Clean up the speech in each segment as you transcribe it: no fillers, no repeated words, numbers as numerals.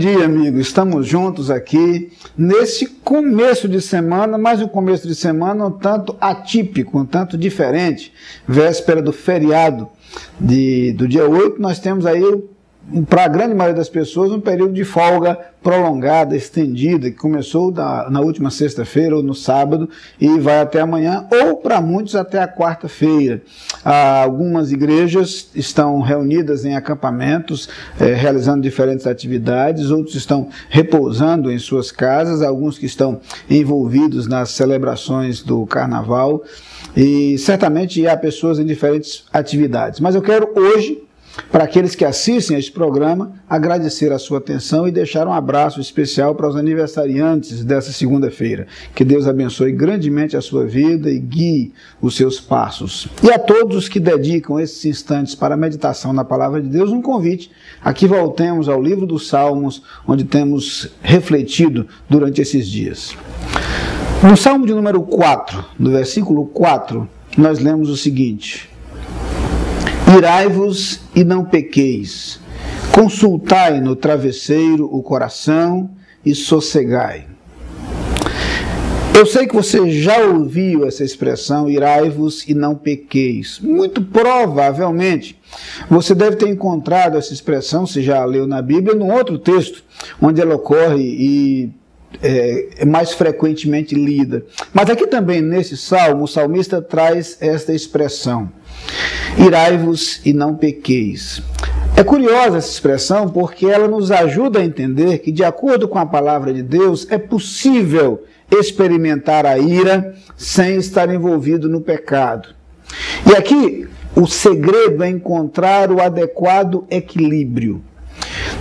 dia, amigo. Estamos juntos aqui nesse começo de semana, mas um começo de semana um tanto atípico, um tanto diferente. Véspera do feriado do dia 8, nós temos aí, para a grande maioria das pessoas, um período de folga prolongada, estendida, que começou na última sexta-feira ou no sábado e vai até amanhã, ou para muitos até a quarta-feira. Algumas igrejas estão reunidas em acampamentos, realizando diferentes atividades, outros estão repousando em suas casas, alguns que estão envolvidos nas celebrações do carnaval, e certamente há pessoas em diferentes atividades. Mas eu quero hoje, para aqueles que assistem a este programa, agradecer a sua atenção e deixar um abraço especial para os aniversariantes dessa segunda-feira. Que Deus abençoe grandemente a sua vida e guie os seus passos. E a todos os que dedicam esses instantes para a meditação na Palavra de Deus, um convite a que voltemos ao livro dos Salmos, onde temos refletido durante esses dias. No Salmo de número 4, no versículo 4, nós lemos o seguinte: irai-vos e não pequeis, consultai no travesseiro o coração e sossegai. Eu sei que você já ouviu essa expressão, irai-vos e não pequeis. Muito provavelmente você deve ter encontrado essa expressão, se já leu na Bíblia, num outro texto, onde ela ocorre e é mais frequentemente lida. Mas aqui também nesse salmo, o salmista traz esta expressão: irai-vos e não pequeis. É curiosa essa expressão porque ela nos ajuda a entender que, de acordo com a palavra de Deus, é possível experimentar a ira sem estar envolvido no pecado. E aqui o segredo é encontrar o adequado equilíbrio.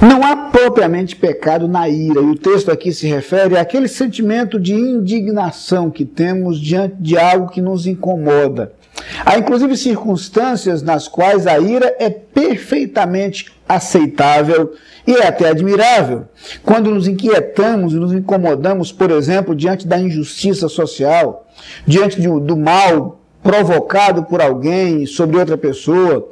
Não há propriamente pecado na ira, e o texto aqui se refere àquele sentimento de indignação que temos diante de algo que nos incomoda. Há inclusive circunstâncias nas quais a ira é perfeitamente aceitável e é até admirável. Quando nos inquietamos e nos incomodamos, por exemplo, diante da injustiça social, diante do mal provocado por alguém sobre outra pessoa,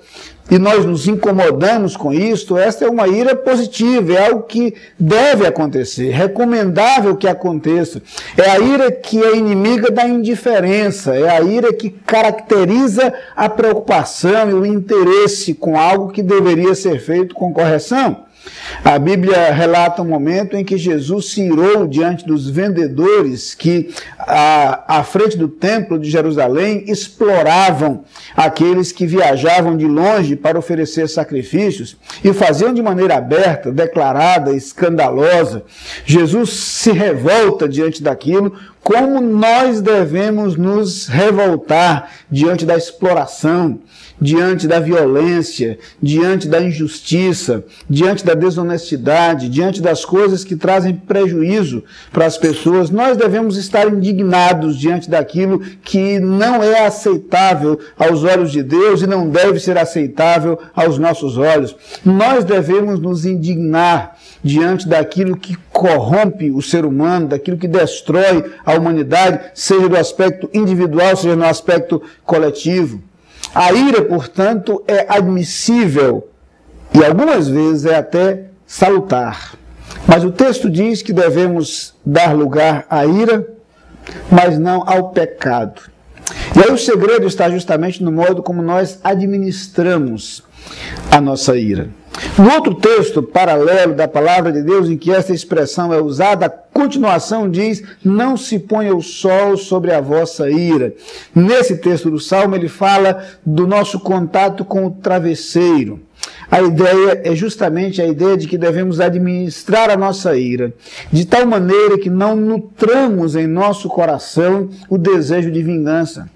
e nós nos incomodamos com isto, esta é uma ira positiva, é algo que deve acontecer, recomendável que aconteça. É a ira que é inimiga da indiferença, é a ira que caracteriza a preocupação e o interesse com algo que deveria ser feito com correção. A Bíblia relata um momento em que Jesus se irou diante dos vendedores que, à frente do templo de Jerusalém, exploravam aqueles que viajavam de longe para oferecer sacrifícios e faziam de maneira aberta, declarada, escandalosa. Jesus se revolta diante daquilo, como nós devemos nos revoltar diante da exploração, diante da violência, diante da injustiça, diante da desonestidade, diante das coisas que trazem prejuízo para as pessoas. Nós devemos estar indignados diante daquilo que não é aceitável aos olhos de Deus e não deve ser aceitável aos nossos olhos. Nós devemos nos indignar diante daquilo que corrompe o ser humano, daquilo que destrói a humanidade, seja do aspecto individual, seja no aspecto coletivo. A ira, portanto, é admissível e algumas vezes é até salutar. Mas o texto diz que devemos dar lugar à ira, mas não ao pecado. E aí o segredo está justamente no modo como nós administramos a nossa ira. No outro texto paralelo da palavra de Deus, em que essa expressão é usada, a continuação diz: não se ponha o sol sobre a vossa ira. Nesse texto do Salmo, ele fala do nosso contato com o travesseiro. A ideia é justamente a ideia de que devemos administrar a nossa ira, de tal maneira que não nutramos em nosso coração o desejo de vingança.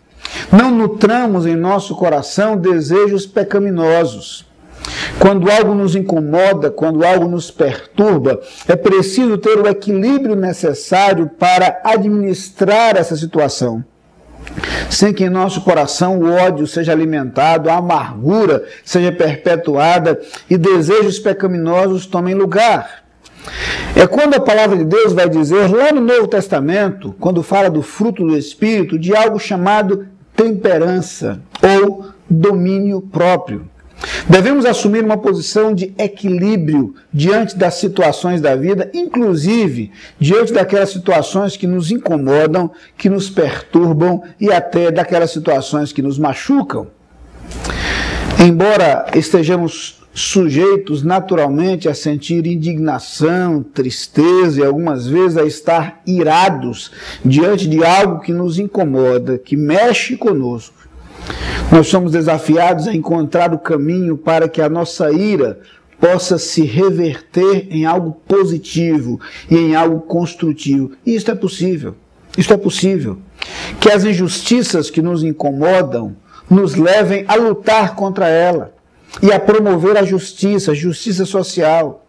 Não nutramos em nosso coração desejos pecaminosos. Quando algo nos incomoda, quando algo nos perturba, é preciso ter o equilíbrio necessário para administrar essa situação, sem que em nosso coração o ódio seja alimentado, a amargura seja perpetuada e desejos pecaminosos tomem lugar. É quando a palavra de Deus vai dizer, lá no Novo Testamento, quando fala do fruto do Espírito, de algo chamado temperança ou domínio próprio. Devemos assumir uma posição de equilíbrio diante das situações da vida, inclusive diante daquelas situações que nos incomodam, que nos perturbam e até daquelas situações que nos machucam. Embora estejamos sujeitos naturalmente a sentir indignação, tristeza e algumas vezes a estar irados diante de algo que nos incomoda, que mexe conosco, nós somos desafiados a encontrar o caminho para que a nossa ira possa se reverter em algo positivo e em algo construtivo. E isto é possível. Isto é possível. Que as injustiças que nos incomodam nos levem a lutar contra ela e a promover a justiça social.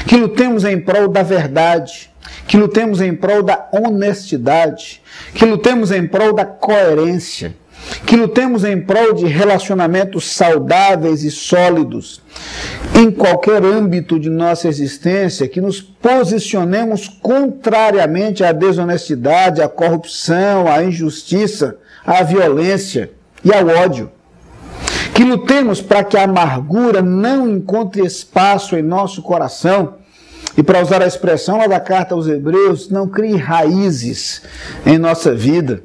Que lutemos em prol da verdade, que lutemos em prol da honestidade, que lutemos em prol da coerência, que lutemos em prol de relacionamentos saudáveis e sólidos em qualquer âmbito de nossa existência, que nos posicionemos contrariamente à desonestidade, à corrupção, à injustiça, à violência e ao ódio. Que lutemos para que a amargura não encontre espaço em nosso coração e, para usar a expressão lá da carta aos Hebreus, não crie raízes em nossa vida.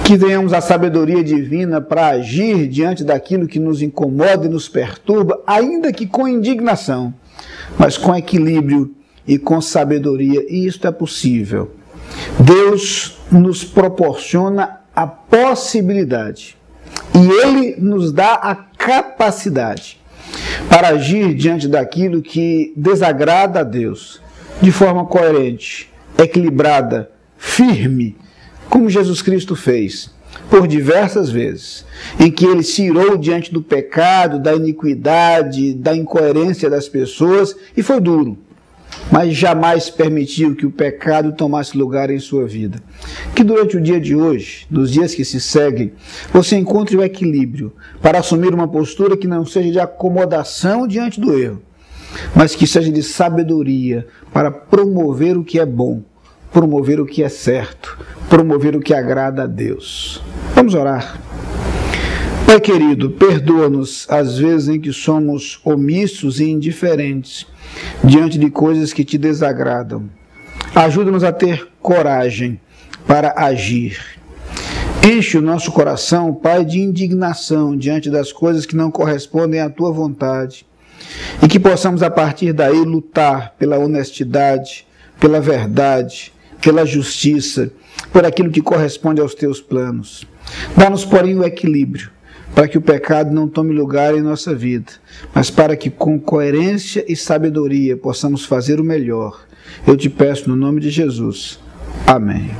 Que tenhamos a sabedoria divina para agir diante daquilo que nos incomoda e nos perturba, ainda que com indignação, mas com equilíbrio e com sabedoria. E isto é possível. Deus nos proporciona a possibilidade e Ele nos dá a capacidade para agir diante daquilo que desagrada a Deus, de forma coerente, equilibrada, firme, como Jesus Cristo fez, por diversas vezes, em que Ele se irou diante do pecado, da iniquidade, da incoerência das pessoas, e foi duro, mas jamais permitiu que o pecado tomasse lugar em sua vida. Que durante o dia de hoje, nos dias que se seguem, você encontre o equilíbrio para assumir uma postura que não seja de acomodação diante do erro, mas que seja de sabedoria para promover o que é bom, promover o que é certo, promover o que agrada a Deus. Vamos orar. Pai querido, perdoa-nos as vezes em que somos omissos e indiferentes diante de coisas que te desagradam. Ajuda-nos a ter coragem para agir. Enche o nosso coração, Pai, de indignação diante das coisas que não correspondem à tua vontade e que possamos a partir daí lutar pela honestidade, pela verdade, pela justiça, por aquilo que corresponde aos teus planos. Dá-nos, porém, o equilíbrio, para que o pecado não tome lugar em nossa vida, mas para que com coerência e sabedoria possamos fazer o melhor. Eu te peço no nome de Jesus. Amém.